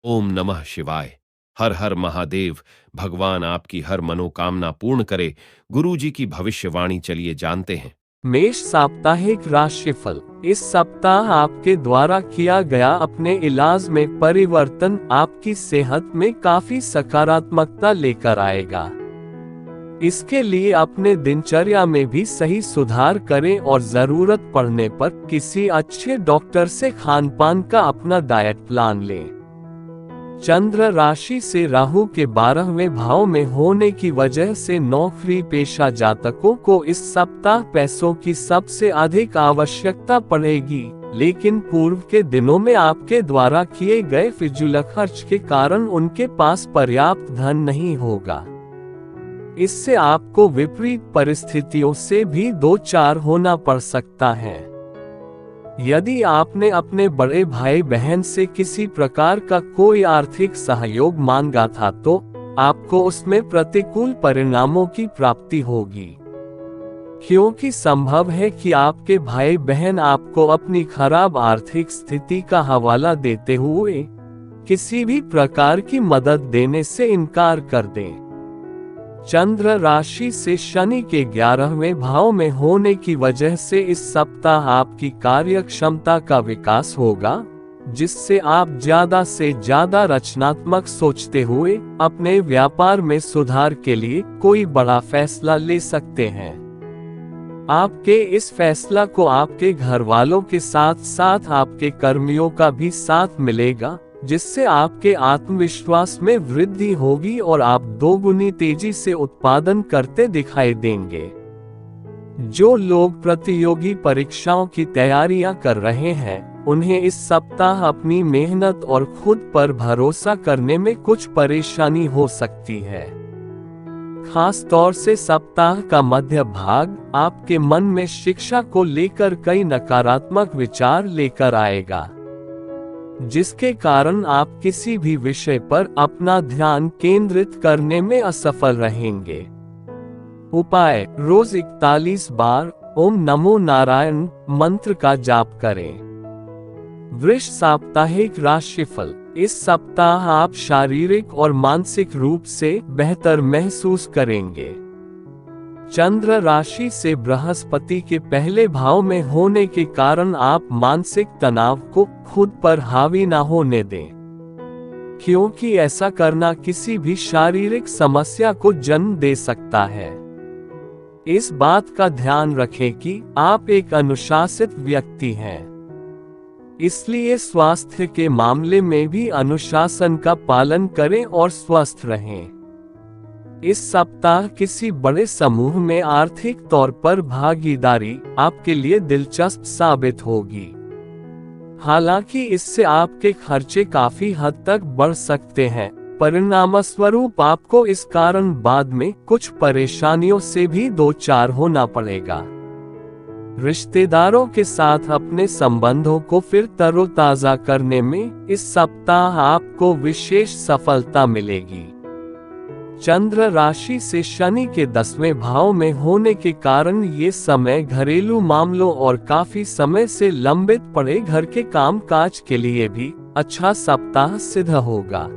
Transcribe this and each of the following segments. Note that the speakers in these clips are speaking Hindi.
ओम नमः शिवाय। हर हर महादेव। भगवान आपकी हर मनोकामना पूर्ण करे। गुरु जी की भविष्यवाणी चलिए जानते हैं। मेष साप्ताहिक राशिफल। इस सप्ताह आपके द्वारा किया गया अपने इलाज में परिवर्तन आपकी सेहत में काफी सकारात्मकता लेकर आएगा। इसके लिए अपने दिनचर्या में भी सही सुधार करें और जरूरत पड़ने पर किसी अच्छे डॉक्टर से खानपान का अपना डाइट प्लान लें। चंद्र राशि से राहु के 12वें भाव में होने की वजह से नौकरी पेशा जातकों को इस सप्ताह पैसों की सबसे अधिक आवश्यकता पड़ेगी, लेकिन पूर्व के दिनों में आपके द्वारा किए गए फिजूल खर्च के कारण उनके पास पर्याप्त धन नहीं होगा। इससे आपको विपरीत परिस्थितियों से भी दो चार होना पड़ सकता है। यदि आपने अपने बड़े भाई बहन से किसी प्रकार का कोई आर्थिक सहयोग मांगा था तो आपको उसमें प्रतिकूल परिणामों की प्राप्ति होगी, क्योंकि संभव है कि आपके भाई बहन आपको अपनी खराब आर्थिक स्थिति का हवाला देते हुए किसी भी प्रकार की मदद देने से इनकार कर दें। चंद्र राशि से शनि के 11वें भाव में होने की वजह से इस सप्ताह आपकी कार्य क्षमता का विकास होगा, जिससे आप ज्यादा से ज्यादा रचनात्मक सोचते हुए अपने व्यापार में सुधार के लिए कोई बड़ा फैसला ले सकते हैं। आपके इस फैसला को आपके घर वालों के साथ साथ आपके कर्मियों का भी साथ मिलेगा, जिससे आपके आत्मविश्वास में वृद्धि होगी और आप दोगुनी तेजी से उत्पादन करते दिखाई देंगे। जो लोग प्रतियोगी परीक्षाओं की तैयारियां कर रहे हैं, उन्हें इस सप्ताह अपनी मेहनत और खुद पर भरोसा करने में कुछ परेशानी हो सकती है। खास तौर से सप्ताह का मध्य भाग आपके मन में शिक्षा को लेकर कई नकारात्मक विचार लेकर आएगा, जिसके कारण आप किसी भी विषय पर अपना ध्यान केंद्रित करने में असफल रहेंगे। उपाय: रोज 41 बार ओम नमो नारायण मंत्र का जाप करें। वृष साप्ताहिक राशिफल। इस सप्ताह आप शारीरिक और मानसिक रूप से बेहतर महसूस करेंगे। चंद्र राशि से बृहस्पति के पहले भाव में होने के कारण आप मानसिक तनाव को खुद पर हावी ना होने दें, क्योंकि ऐसा करना किसी भी शारीरिक समस्या को जन्म दे सकता है। इस बात का ध्यान रखें कि आप एक अनुशासित व्यक्ति हैं, इसलिए स्वास्थ्य के मामले में भी अनुशासन का पालन करें और स्वस्थ रहें। इस सप्ताह किसी बड़े समूह में आर्थिक तौर पर भागीदारी आपके लिए दिलचस्प साबित होगी। हालांकि इससे आपके खर्चे काफी हद तक बढ़ सकते हैं, परिणामस्वरूप आपको इस कारण बाद में कुछ परेशानियों से भी दो चार होना पड़ेगा। रिश्तेदारों के साथ अपने संबंधों को फिर तरोताजा करने में इस सप्ताह आपको विशेष सफलता मिलेगी। चंद्र राशि से शनि के 10वें भाव में होने के कारण ये समय घरेलू मामलों और काफी समय से लंबित पड़े घर के कामकाज के लिए भी अच्छा सप्ताह सिद्ध होगा।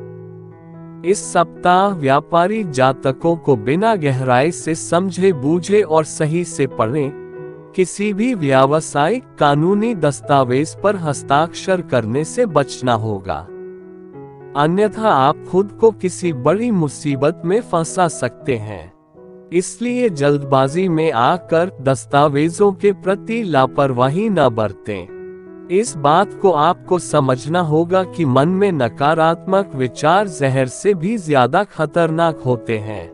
इस सप्ताह व्यापारी जातकों को बिना गहराई से समझे बूझे और सही से पढ़ें, किसी भी व्यावसायिक कानूनी दस्तावेज पर हस्ताक्षर करने से बचना होगा, अन्यथा आप खुद को किसी बड़ी मुसीबत में फंसा सकते हैं। इसलिए जल्दबाजी में आकर दस्तावेजों के प्रति लापरवाही न बरतें। इस बात को आपको समझना होगा कि मन में नकारात्मक विचार जहर से भी ज्यादा खतरनाक होते हैं।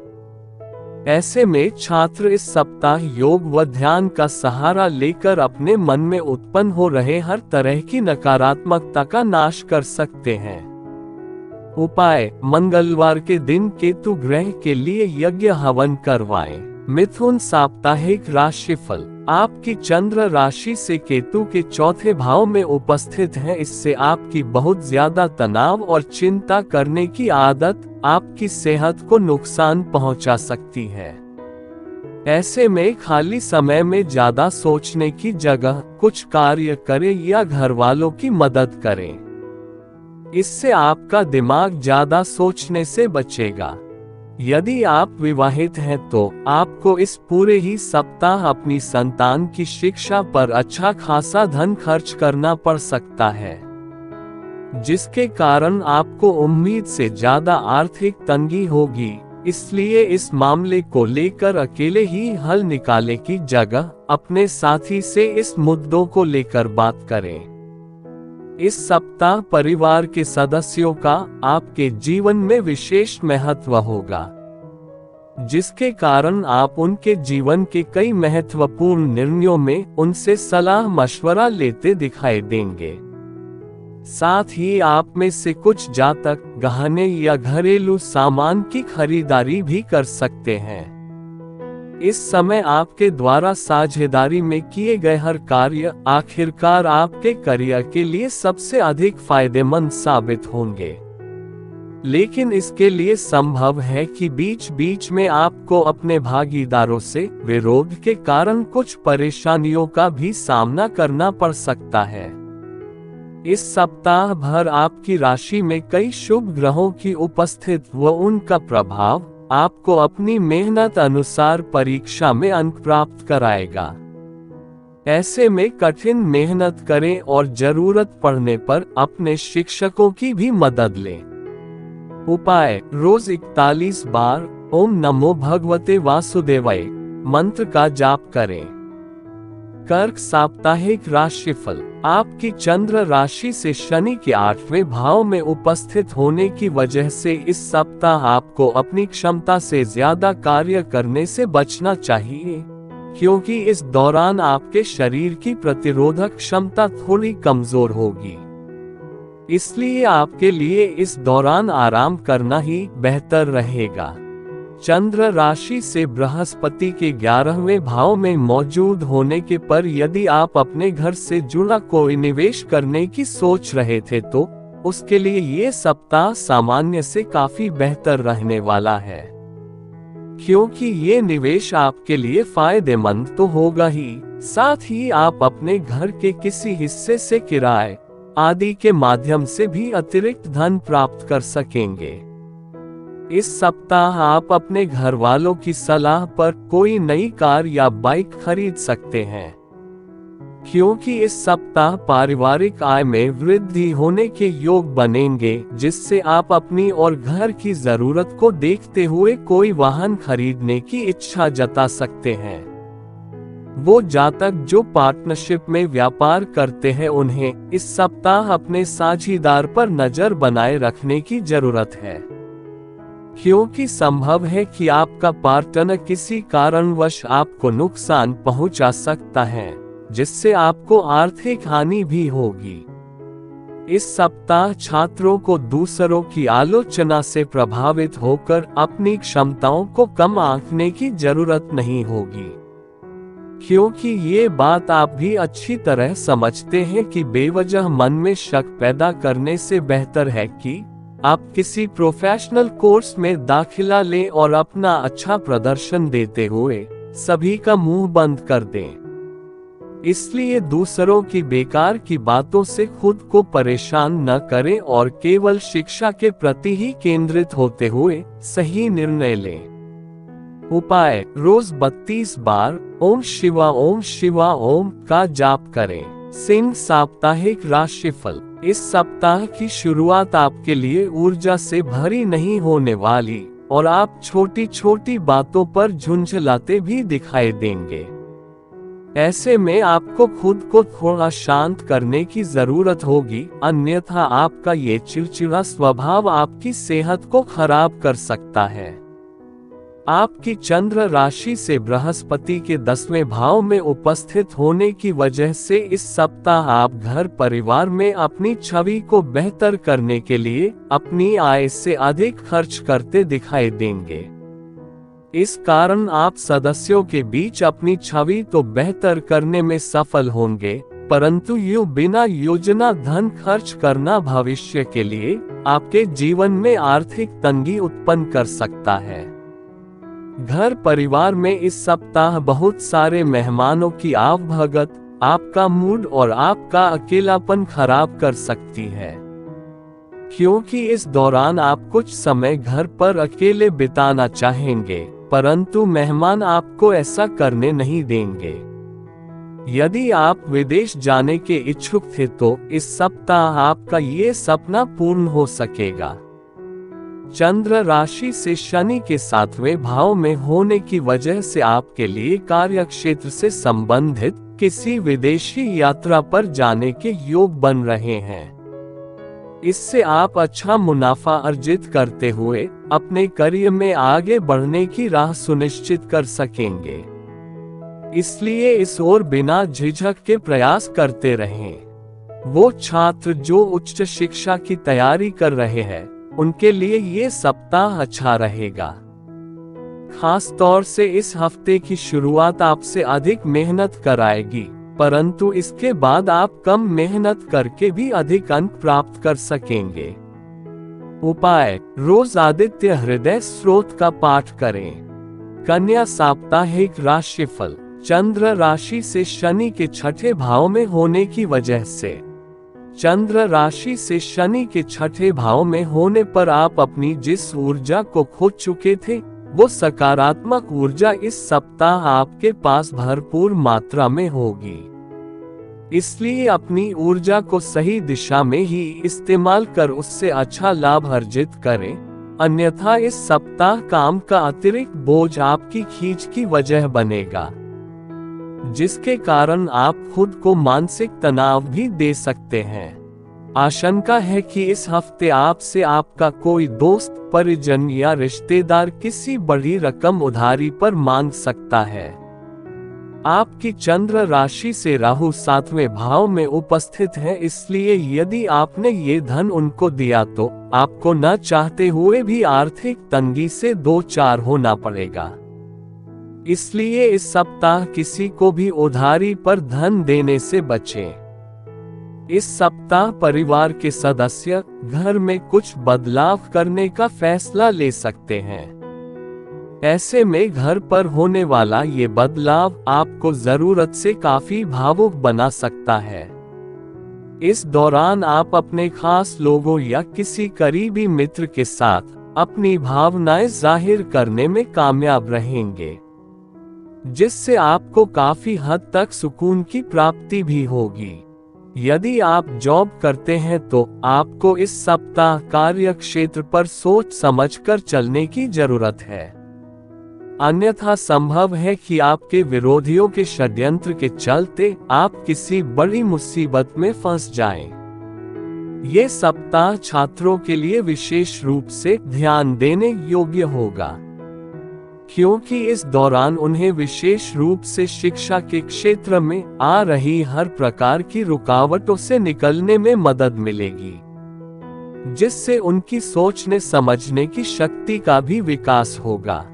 ऐसे में छात्र इस सप्ताह योग व ध्यान का सहारा लेकर अपने मन में उत्पन्न हो रहे हर तरह की नकारात्मकता का नाश कर सकते हैं। उपाय: मंगलवार के दिन केतु ग्रह के लिए यज्ञ हवन करवाएं। मिथुन साप्ताहिक राशिफल। आपकी चंद्र राशि से केतु के चौथे भाव में उपस्थित है, इससे आपकी बहुत ज्यादा तनाव और चिंता करने की आदत आपकी सेहत को नुकसान पहुंचा सकती है। ऐसे में खाली समय में ज्यादा सोचने की जगह कुछ कार्य करें या घर वालों की मदद करें। इससे आपका दिमाग ज्यादा सोचने से बचेगा। यदि आप विवाहित हैं तो आपको इस पूरे ही सप्ताह अपनी संतान की शिक्षा पर अच्छा खासा धन खर्च करना पड़ सकता है, जिसके कारण आपको उम्मीद से ज्यादा आर्थिक तंगी होगी। इसलिए इस मामले को लेकर अकेले ही हल निकालने की जगह अपने साथी से इस मुद्दों को लेकर बात करें। इस सप्ताह परिवार के सदस्यों का आपके जीवन में विशेष महत्व होगा, जिसके कारण आप उनके जीवन के कई महत्वपूर्ण निर्णयों में उनसे सलाह मशवरा लेते दिखाई देंगे। साथ ही आप में से कुछ जातक गहने या घरेलू सामान की खरीदारी भी कर सकते हैं। इस समय आपके द्वारा साझेदारी में किए गए हर कार्य आखिरकार आपके करियर के लिए सबसे अधिक फायदेमंद साबित होंगे। लेकिन इसके लिए संभव है कि बीच बीच में आपको अपने भागीदारों से विरोध के कारण कुछ परेशानियों का भी सामना करना पड़ सकता है। इस सप्ताह भर आपकी राशि में कई शुभ ग्रहों की उपस्थिति व उनका प्रभाव आपको अपनी मेहनत अनुसार परीक्षा में अंक प्राप्त कराएगा। ऐसे में कठिन मेहनत करें और जरूरत पड़ने पर अपने शिक्षकों की भी मदद लें। उपाय: रोज 41 बार ओम नमो भगवते वासुदेवाय मंत्र का जाप करें। कर्क साप्ताहिक राशिफल: आपकी चंद्र राशि से शनि के 8वें भाव में उपस्थित होने की वजह से इस सप्ताह आपको अपनी क्षमता से ज्यादा कार्य करने से बचना चाहिए, क्योंकि इस दौरान आपके शरीर की प्रतिरोधक क्षमता थोड़ी कमजोर होगी। इसलिए आपके लिए इस दौरान आराम करना ही बेहतर रहेगा। चंद्र राशि से बृहस्पति के 11वें भाव में मौजूद होने के पर यदि आप अपने घर से जुड़ा कोई निवेश करने की सोच रहे थे तो उसके लिए ये सप्ताह सामान्य से काफी बेहतर रहने वाला है, क्योंकि ये निवेश आपके लिए फायदेमंद तो होगा ही, साथ ही आप अपने घर के किसी हिस्से से किराए आदि के माध्यम से भी अतिरिक्त धन प्राप्त कर सकेंगे। इस सप्ताह आप अपने घर वालों की सलाह पर कोई नई कार या बाइक खरीद सकते हैं, क्योंकि इस सप्ताह पारिवारिक आय में वृद्धि होने के योग बनेंगे, जिससे आप अपनी और घर की जरूरत को देखते हुए कोई वाहन खरीदने की इच्छा जता सकते हैं। वो जातक जो पार्टनरशिप में व्यापार करते हैं उन्हें इस सप्ताह अपने साझीदार पर नजर बनाए रखने की जरूरत है, क्योंकि संभव है कि आपका पार्टनर किसी कारणवश आपको नुकसान पहुंचा सकता है, जिससे आपको आर्थिक हानि भी होगी। इस सप्ताह छात्रों को दूसरों की आलोचना से प्रभावित होकर अपनी क्षमताओं को कम आंकने की जरूरत नहीं होगी, क्योंकि ये बात आप भी अच्छी तरह समझते हैं कि बेवजह मन में शक पैदा करने से बेहतर है कि आप किसी प्रोफेशनल कोर्स में दाखिला लें और अपना अच्छा प्रदर्शन देते हुए सभी का मुंह बंद कर दें। इसलिए दूसरों की बेकार की बातों से खुद को परेशान न करें और केवल शिक्षा के प्रति ही केंद्रित होते हुए सही निर्णय लें। उपाय: रोज 32 बार ओम शिवा ओम का जाप करें। सिंह साप्ताहिक राशिफल: इस सप्ताह की शुरुआत आपके लिए ऊर्जा से भरी नहीं होने वाली और आप छोटी छोटी बातों पर झुंझलाते भी दिखाई देंगे। ऐसे में आपको खुद को थोड़ा शांत करने की जरूरत होगी, अन्यथा आपका ये चिड़चिड़ा स्वभाव आपकी सेहत को खराब कर सकता है। आपकी चंद्र राशि से बृहस्पति के 10वें भाव में उपस्थित होने की वजह से इस सप्ताह आप घर परिवार में अपनी छवि को बेहतर करने के लिए अपनी आय से अधिक खर्च करते दिखाई देंगे। इस कारण आप सदस्यों के बीच अपनी छवि तो बेहतर करने में सफल होंगे, परंतु यूं बिना योजना धन खर्च करना भविष्य के लिए आपके जीवन में आर्थिक तंगी उत्पन्न कर सकता है। घर परिवार में इस सप्ताह बहुत सारे मेहमानों की आवभगत आपका मूड और आपका अकेलापन खराब कर सकती है, क्योंकि इस दौरान आप कुछ समय घर पर अकेले बिताना चाहेंगे, परंतु मेहमान आपको ऐसा करने नहीं देंगे। यदि आप विदेश जाने के इच्छुक थे तो इस सप्ताह आपका ये सपना पूर्ण हो सकेगा। चंद्र राशि से शनि के 7वें भाव में होने की वजह से आपके लिए कार्य क्षेत्र से संबंधित किसी विदेशी यात्रा पर जाने के योग बन रहे हैं। इससे आप अच्छा मुनाफा अर्जित करते हुए अपने करियर में आगे बढ़ने की राह सुनिश्चित कर सकेंगे। इसलिए इस ओर बिना झिझक के प्रयास करते रहें। वो छात्र जो उच्च शिक्षा की तैयारी कर रहे हैं, उनके लिए ये सप्ताह अच्छा रहेगा। खास तौर से इस हफ्ते की शुरुआत आपसे अधिक मेहनत कराएगी, परंतु इसके बाद आप कम मेहनत करके भी अधिक अंक प्राप्त कर सकेंगे। उपाय: रोज आदित्य हृदय स्रोत का पाठ करें। कन्या साप्ताहिक राशिफल। चंद्र राशि से शनि के 6ठे भाव में होने की वजह से चंद्र राशि से शनि के 6ठे भाव में होने पर आप अपनी जिस ऊर्जा को खो चुके थे, वो सकारात्मक ऊर्जा इस सप्ताह आपके पास भरपूर मात्रा में होगी। इसलिए अपनी ऊर्जा को सही दिशा में ही इस्तेमाल कर उससे अच्छा लाभ अर्जित करें, अन्यथा इस सप्ताह काम का अतिरिक्त बोझ आपकी खींच की वजह बनेगा, जिसके कारण आप खुद को मानसिक तनाव भी दे सकते हैं। आशंका है कि इस हफ्ते आपसे आपका कोई दोस्त, परिजन या रिश्तेदार किसी बड़ी रकम उधारी पर मांग सकता है। आपकी चंद्र राशि से राहु 7वें भाव में उपस्थित है, इसलिए यदि आपने ये धन उनको दिया तो आपको न चाहते हुए भी आर्थिक तंगी से दो चार होना पड़ेगा। इसलिए इस सप्ताह किसी को भी उधारी पर धन देने से बचें। इस सप्ताह परिवार के सदस्य घर में कुछ बदलाव करने का फैसला ले सकते हैं। ऐसे में घर पर होने वाला ये बदलाव आपको जरूरत से काफी भावुक बना सकता है। इस दौरान आप अपने खास लोगों या किसी करीबी मित्र के साथ अपनी भावनाएं जाहिर करने में कामयाब रहेंगे, जिससे आपको काफी हद तक सुकून की प्राप्ति भी होगी। यदि आप जॉब करते हैं तो आपको इस सप्ताह कार्य क्षेत्र पर सोच समझकर चलने की जरूरत है, अन्यथा संभव है कि आपके विरोधियों के षड्यंत्र के चलते आप किसी बड़ी मुसीबत में फंस जाएं। ये सप्ताह छात्रों के लिए विशेष रूप से ध्यान देने योग्य होगा, क्योंकि इस दौरान उन्हें विशेष रूप से शिक्षा के क्षेत्र में आ रही हर प्रकार की रुकावटों से निकलने में मदद मिलेगी, जिससे उनकी सोचने समझने की शक्ति का भी विकास होगा।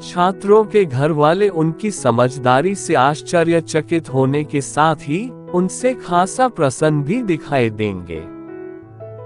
छात्रों के घर वाले उनकी समझदारी से आश्चर्यचकित होने के साथ ही उनसे खासा प्रसन्न भी दिखाई देंगे।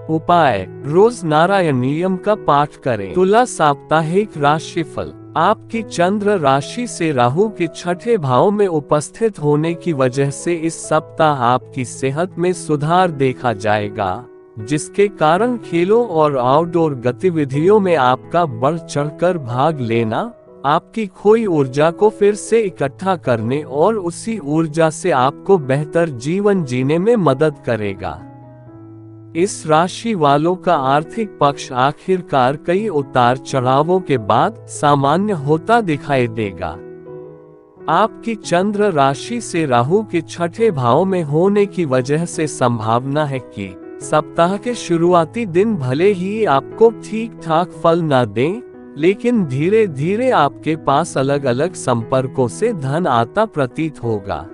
उपाय: रोज नारायणीयम का पाठ करें। तुला साप्ताहिक राशिफल। आपकी चंद्र राशि से राहु के 6ठे भाव में उपस्थित होने की वजह से इस सप्ताह आपकी सेहत में सुधार देखा जाएगा, जिसके कारण खेलों और आउटडोर गतिविधियों में आपका बढ़ चढ़कर भाग लेना आपकी खोई ऊर्जा को फिर से इकट्ठा करने और उसी ऊर्जा से आपको बेहतर जीवन जीने में मदद करेगा। इस राशि वालों का आर्थिक पक्ष आखिरकार कई उतार चढ़ावों के बाद सामान्य होता दिखाई देगा। आपकी चंद्र राशि से राहु के 6ठे भाव में होने की वजह से संभावना है कि सप्ताह के शुरुआती दिन भले ही आपको ठीक ठाक फल न दें, लेकिन धीरे धीरे आपके पास अलग अलग संपर्कों से धन आता प्रतीत होगा।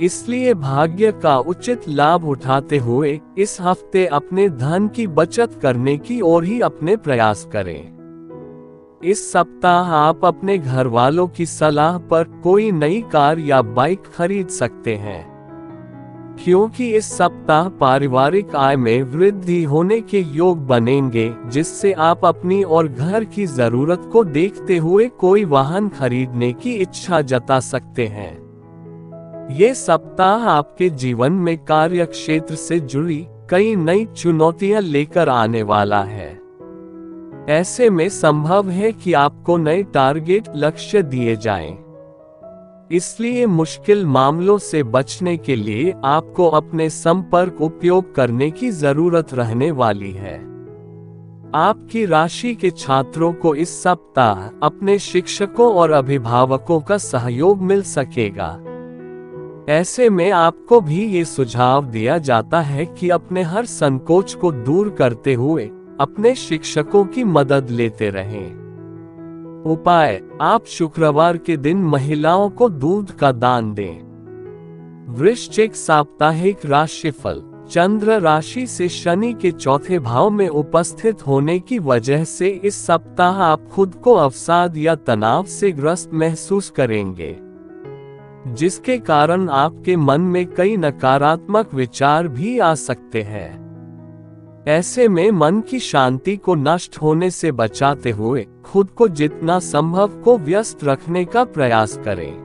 इसलिए भाग्य का उचित लाभ उठाते हुए इस हफ्ते अपने धन की बचत करने की ओर ही अपने प्रयास करें। इस सप्ताह आप अपने घर वालों की सलाह पर कोई नई कार या बाइक खरीद सकते हैं, क्योंकि इस सप्ताह पारिवारिक आय में वृद्धि होने के योग बनेंगे, जिससे आप अपनी और घर की जरूरत को देखते हुए कोई वाहन खरीदने की इच्छा जता सकते हैं। ये सप्ताह आपके जीवन में कार्य क्षेत्र से जुड़ी कई नई चुनौतियां लेकर आने वाला है। ऐसे में संभव है कि आपको नए टारगेट लक्ष्य दिए जाएं। इसलिए मुश्किल मामलों से बचने के लिए आपको अपने संपर्क उपयोग करने की जरूरत रहने वाली है। आपकी राशि के छात्रों को इस सप्ताह अपने शिक्षकों और अभिभावकों का सहयोग मिल सकेगा। ऐसे में आपको भी ये सुझाव दिया जाता है कि अपने हर संकोच को दूर करते हुए अपने शिक्षकों की मदद लेते रहें। उपाय: आप शुक्रवार के दिन महिलाओं को दूध का दान दें। वृश्चिक साप्ताहिक राशिफल: चंद्र राशि से शनि के चौथे भाव में उपस्थित होने की वजह से इस सप्ताह आप खुद को अवसाद या तनाव से ग्रस्त महसूस करेंगे, जिसके कारण आपके मन में कई नकारात्मक विचार भी आ सकते हैं। ऐसे में मन की शांति को नष्ट होने से बचाते हुए खुद को जितना संभव को व्यस्त रखने का प्रयास करें।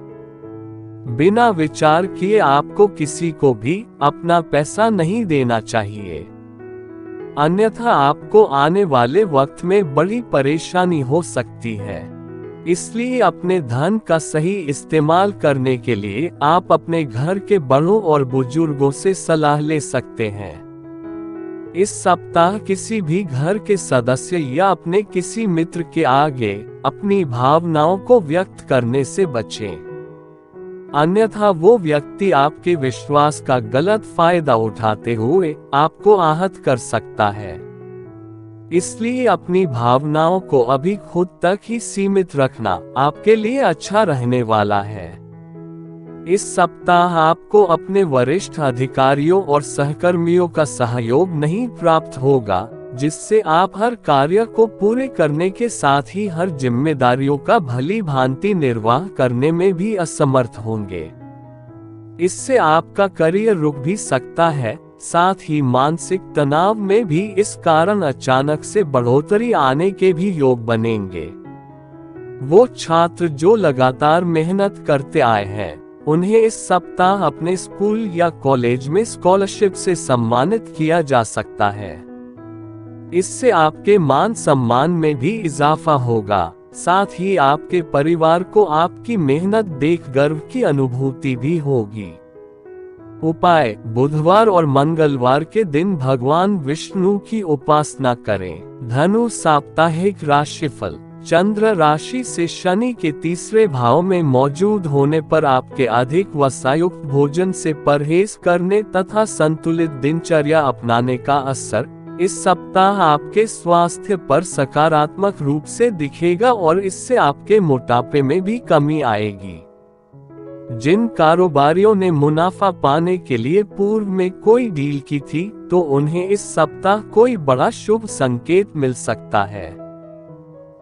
बिना विचार किए आपको किसी को भी अपना पैसा नहीं देना चाहिए, अन्यथा आपको आने वाले वक्त में बड़ी परेशानी हो सकती है। इसलिए अपने धन का सही इस्तेमाल करने के लिए आप अपने घर के बड़ों और बुजुर्गों से सलाह ले सकते हैं। इस सप्ताह किसी भी घर के सदस्य या अपने किसी मित्र के आगे अपनी भावनाओं को व्यक्त करने से बचें, अन्यथा वो व्यक्ति आपके विश्वास का गलत फायदा उठाते हुए आपको आहत कर सकता है। इसलिए अपनी भावनाओं को अभी खुद तक ही सीमित रखना आपके लिए अच्छा रहने वाला है। इस सप्ताह आपको अपने वरिष्ठ अधिकारियों और सहकर्मियों का सहयोग नहीं प्राप्त होगा, जिससे आप हर कार्य को पूरे करने के साथ ही हर जिम्मेदारियों का भली भांति निर्वाह करने में भी असमर्थ होंगे। इससे आपका करियर रुक भी सकता है, साथ ही मानसिक तनाव में भी इस कारण अचानक से बढ़ोतरी आने के भी योग बनेंगे। वो छात्र जो लगातार मेहनत करते आए हैं, उन्हें इस सप्ताह अपने स्कूल या कॉलेज में स्कॉलरशिप से सम्मानित किया जा सकता है। इससे आपके मान सम्मान में भी इजाफा होगा, साथ ही आपके परिवार को आपकी मेहनत देख गर्व की अनुभूति भी होगी। उपाय: बुधवार और मंगलवार के दिन भगवान विष्णु की उपासना करें। धनु साप्ताहिक राशिफल: चंद्र राशि से शनि के तीसरे भाव में मौजूद होने पर आपके अधिक वसायुक्त भोजन से परहेज करने तथा संतुलित दिनचर्या अपनाने का असर इस सप्ताह आपके स्वास्थ्य पर सकारात्मक रूप से दिखेगा और इससे आपके मोटापे में भी कमी आएगी। जिन कारोबारियों ने मुनाफा पाने के लिए पूर्व में कोई डील की थी, तो उन्हें इस सप्ताह कोई बड़ा शुभ संकेत मिल सकता है,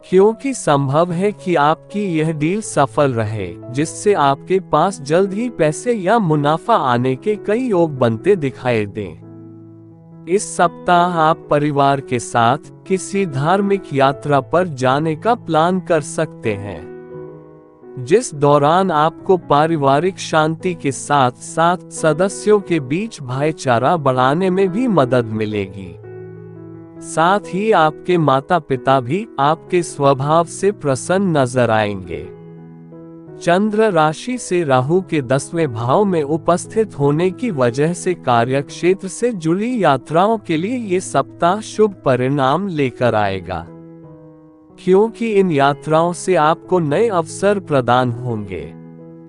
क्योंकि संभव है कि आपकी यह डील सफल रहे, जिससे आपके पास जल्द ही पैसे या मुनाफा आने के कई योग बनते दिखाई दें। इस सप्ताह आप परिवार के साथ किसी धार्मिक यात्रा पर जाने का प्लान कर सकते हैं, जिस दौरान आपको पारिवारिक शांति के साथ साथ सदस्यों के बीच भाईचारा बढ़ाने में भी मदद मिलेगी। साथ ही आपके माता पिता भी आपके स्वभाव से प्रसन्न नजर आएंगे। चंद्र राशि से राहु के 10वें भाव में उपस्थित होने की वजह से कार्यक्षेत्र से जुड़ी यात्राओं के लिए ये सप्ताह शुभ परिणाम लेकर आएगा, क्योंकि इन यात्राओं से आपको नए अवसर प्रदान होंगे।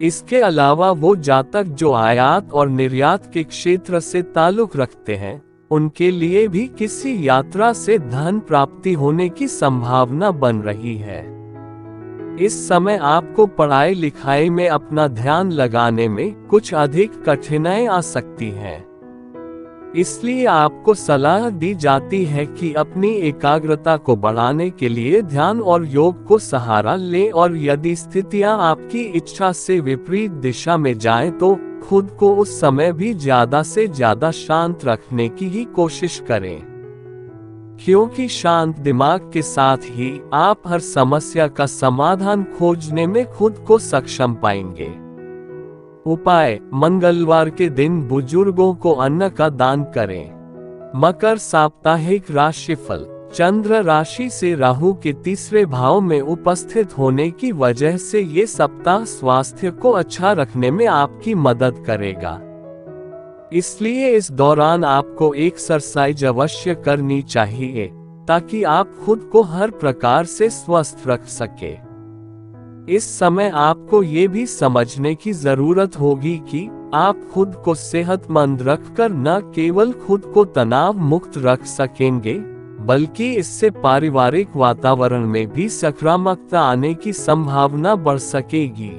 इसके अलावा वो जातक जो आयात और निर्यात के क्षेत्र से ताल्लुक रखते हैं, उनके लिए भी किसी यात्रा से धन प्राप्ति होने की संभावना बन रही है। इस समय आपको पढ़ाई लिखाई में अपना ध्यान लगाने में कुछ अधिक कठिनाई आ सकती हैं। इसलिए आपको सलाह दी जाती है कि अपनी एकाग्रता को बढ़ाने के लिए ध्यान और योग को सहारा लें, और यदि स्थितियां आपकी इच्छा से विपरीत दिशा में जाएं, तो खुद को उस समय भी ज्यादा से ज्यादा शांत रखने की ही कोशिश करें, क्योंकि शांत दिमाग के साथ ही आप हर समस्या का समाधान खोजने में खुद को सक्षम पाएंगे। उपाय: मंगलवार के दिन बुजुर्गों को अन्न का दान करें। मकर साप्ताहिक राशिफल। चंद्र राशि से राहु के तीसरे भाव में उपस्थित होने की वजह से ये सप्ताह स्वास्थ्य को अच्छा रखने में आपकी मदद करेगा। इसलिए इस दौरान आपको एक्सरसाइज अवश्य करनी चाहिए ताकि आप खुद को हर प्रकार से स्वस्थ रख सके। इस समय आपको ये भी समझने की जरूरत होगी कि आप खुद को सेहतमंद रखकर न केवल खुद को तनाव मुक्त रख सकेंगे, बल्कि इससे पारिवारिक वातावरण में भी सकारात्मकता आने की संभावना बढ़ सकेगी।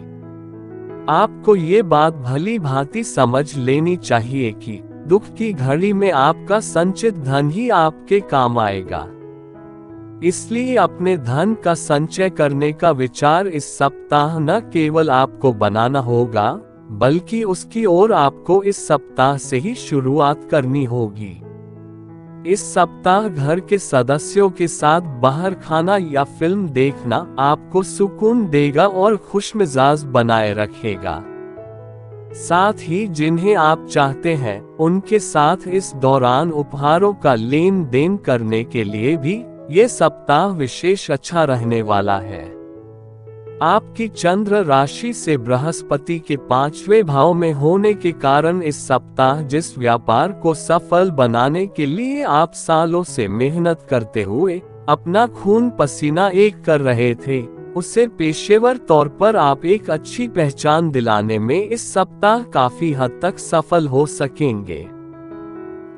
आपको ये बात भली भांति समझ लेनी चाहिए कि दुख की घड़ी में आपका संचित धन ही आपके काम आएगा। इसलिए अपने धन का संचय करने का विचार इस सप्ताह न केवल आपको बनाना होगा, बल्कि उसकी ओर आपको इस सप्ताह से ही शुरुआत करनी होगी। इस सप्ताह घर के सदस्यों के साथ बाहर खाना या फिल्म देखना आपको सुकून देगा और खुशमिजाज बनाए रखेगा। साथ ही जिन्हें आप चाहते हैं उनके साथ इस दौरान उपहारों का लेन देन करने के लिए भी ये सप्ताह विशेष अच्छा रहने वाला है। आपकी चंद्र राशि से बृहस्पति के 5वें भाव में होने के कारण इस सप्ताह जिस व्यापार को सफल बनाने के लिए आप सालों से मेहनत करते हुए अपना खून पसीना एक कर रहे थे, उसे पेशेवर तौर पर आप एक अच्छी पहचान दिलाने में इस सप्ताह काफी हद तक सफल हो सकेंगे।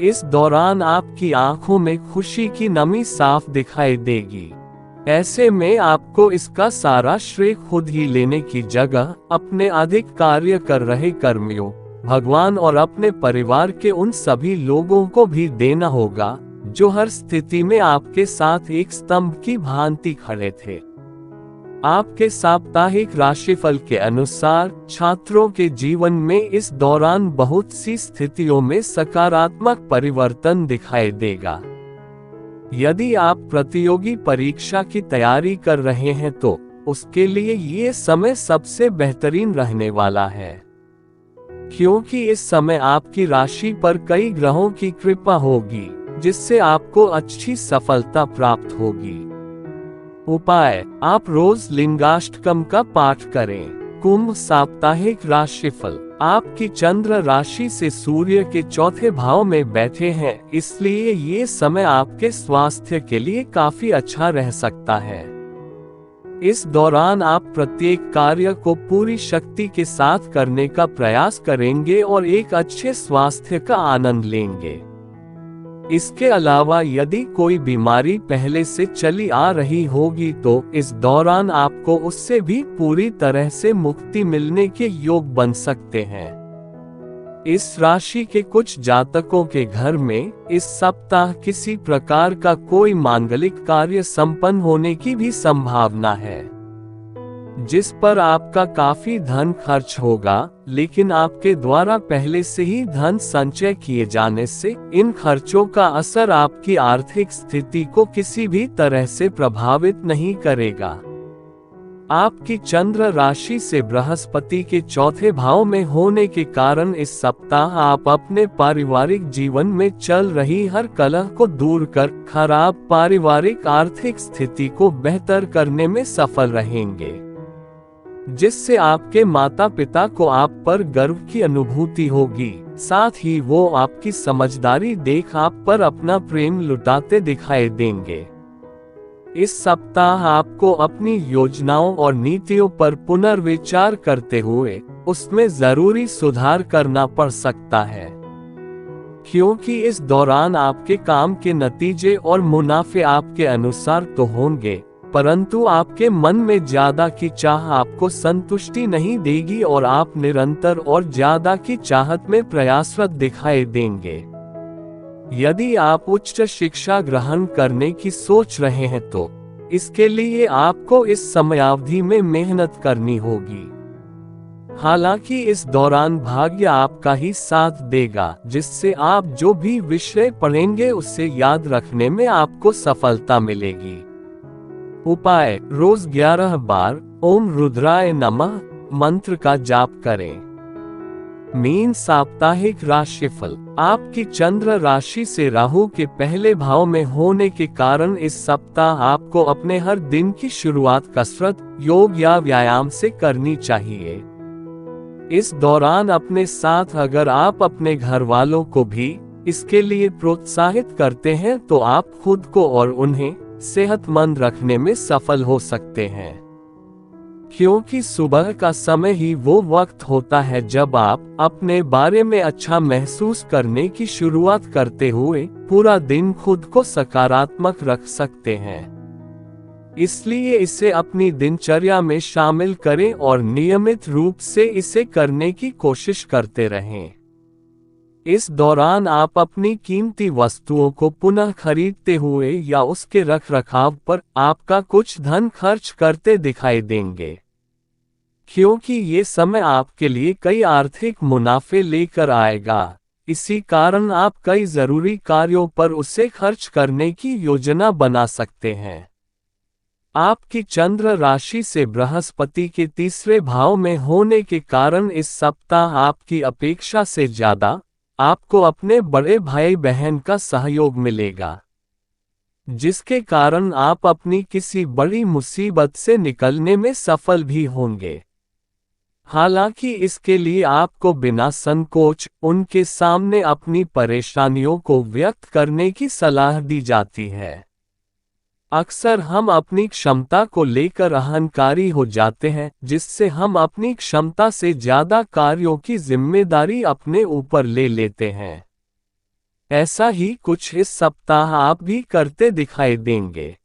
इस दौरान आपकी आंखों में खुशी की नमी साफ दिखाई देगी। ऐसे में आपको इसका सारा श्रेय खुद ही लेने की जगह अपने अधिक कार्य कर रहे कर्मियों, भगवान और अपने परिवार के उन सभी लोगों को भी देना होगा जो हर स्थिति में आपके साथ एक स्तंभ की भांति खड़े थे। आपके साप्ताहिक राशिफल के अनुसार छात्रों के जीवन में इस दौरान बहुत सी स्थितियों में सकारात्मक परिवर्तन दिखाई देगा। यदि आप प्रतियोगी परीक्षा की तैयारी कर रहे हैं तो उसके लिए ये समय सबसे बेहतरीन रहने वाला है, क्योंकि इस समय आपकी राशि पर कई ग्रहों की कृपा होगी जिससे आपको अच्छी सफलता प्राप्त होगी। उपाय, आप रोज लिंगाष्टकम का पाठ करें। कुंभ साप्ताहिक राशिफल। आपकी चंद्र राशि से सूर्य के 4थे भाव में बैठे हैं, इसलिए ये समय आपके स्वास्थ्य के लिए काफी अच्छा रह सकता है। इस दौरान आप प्रत्येक कार्य को पूरी शक्ति के साथ करने का प्रयास करेंगे और एक अच्छे स्वास्थ्य का आनंद लेंगे। इसके अलावा यदि कोई बीमारी पहले से चली आ रही होगी तो इस दौरान आपको उससे भी पूरी तरह से मुक्ति मिलने के योग बन सकते हैं। इस राशि के कुछ जातकों के घर में इस सप्ताह किसी प्रकार का कोई मांगलिक कार्य संपन्न होने की भी संभावना है, जिस पर आपका काफी धन खर्च होगा, लेकिन आपके द्वारा पहले से ही धन संचय किए जाने से इन खर्चों का असर आपकी आर्थिक स्थिति को किसी भी तरह से प्रभावित नहीं करेगा। आपकी चंद्र राशि से बृहस्पति के 4थे भाव में होने के कारण इस सप्ताह आप अपने पारिवारिक जीवन में चल रही हर कलह को दूर कर खराब पारिवारिक आर्थिक स्थिति को बेहतर करने में सफल रहेंगे, जिससे आपके माता पिता को आप पर गर्व की अनुभूति होगी। साथ ही वो आपकी समझदारी देख आप पर अपना प्रेम लुटाते दिखाई देंगे। इस सप्ताह आपको अपनी योजनाओं और नीतियों पर पुनर्विचार करते हुए उसमें जरूरी सुधार करना पड़ सकता है, क्योंकि इस दौरान आपके काम के नतीजे और मुनाफे आपके अनुसार तो होंगे, परंतु आपके मन में ज्यादा की चाह आपको संतुष्टि नहीं देगी और आप निरंतर और ज्यादा की चाहत में प्रयासरत दिखाई देंगे। यदि आप उच्च शिक्षा ग्रहण करने की सोच रहे हैं तो इसके लिए आपको इस समयावधि में मेहनत करनी होगी। हालांकि इस दौरान भाग्य आपका ही साथ देगा, जिससे आप जो भी विषय पढ़ेंगे उससे याद रखने में आपको सफलता मिलेगी। उपाय, रोज 11 बार ओम रुद्राय नमः मंत्र का जाप करें। मीन साप्ताहिक राशिफल। आपकी चंद्र राशि से राहु के पहले भाव में होने के कारण इस सप्ताह आपको अपने हर दिन की शुरुआत कसरत, योग या व्यायाम से करनी चाहिए। इस दौरान अपने साथ अगर आप अपने घर वालों को भी इसके लिए प्रोत्साहित करते हैं तो आप खुद को और उन्हें सेहतमंद रखने में सफल हो सकते हैं, क्योंकि सुबह का समय ही वो वक्त होता है जब आप अपने बारे में अच्छा महसूस करने की शुरुआत करते हुए पूरा दिन खुद को सकारात्मक रख सकते हैं। इसलिए इसे अपनी दिनचर्या में शामिल करें और नियमित रूप से इसे करने की कोशिश करते रहें। इस दौरान आप अपनी कीमती वस्तुओं को पुनः खरीदते हुए या उसके रखरखाव पर आपका कुछ धन खर्च करते दिखाई देंगे, क्योंकि ये समय आपके लिए कई आर्थिक मुनाफे लेकर आएगा। इसी कारण आप कई जरूरी कार्यों पर उसे खर्च करने की योजना बना सकते हैं। आपकी चंद्र राशि से बृहस्पति के तीसरे भाव में होने के कारण इस सप्ताह आपकी अपेक्षा से ज्यादा आपको अपने बड़े भाई बहन का सहयोग मिलेगा, जिसके कारण आप अपनी किसी बड़ी मुसीबत से निकलने में सफल भी होंगे। हालांकि इसके लिए आपको बिना संकोच उनके सामने अपनी परेशानियों को व्यक्त करने की सलाह दी जाती है। अक्सर हम अपनी क्षमता को लेकर अहंकारी हो जाते हैं, जिससे हम अपनी क्षमता से ज्यादा कार्यों की जिम्मेदारी अपने ऊपर ले लेते हैं। ऐसा ही कुछ इस सप्ताह आप भी करते दिखाई देंगे।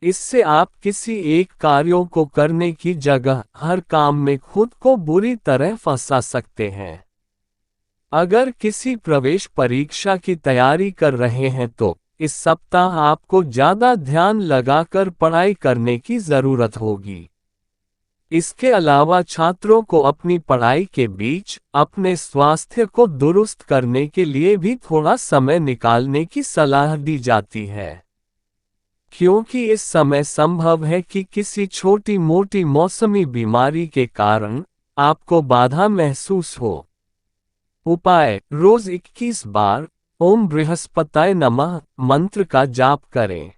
इससे आप किसी एक कार्यों को करने की जगह हर काम में खुद को बुरी तरह फंसा सकते हैं। अगर किसी प्रवेश परीक्षा की तैयारी कर रहे हैं तो इस सप्ताह आपको ज्यादा ध्यान लगाकर पढ़ाई करने की जरूरत होगी। इसके अलावा छात्रों को अपनी पढ़ाई के बीच अपने स्वास्थ्य को दुरुस्त करने के लिए भी थोड़ा समय निकालने की सलाह दी जाती है, क्योंकि इस समय संभव है कि किसी छोटी मोटी मौसमी बीमारी के कारण आपको बाधा महसूस हो। उपाय: रोज 21 बार ओम बृहस्पताय नमः मंत्र का जाप करें।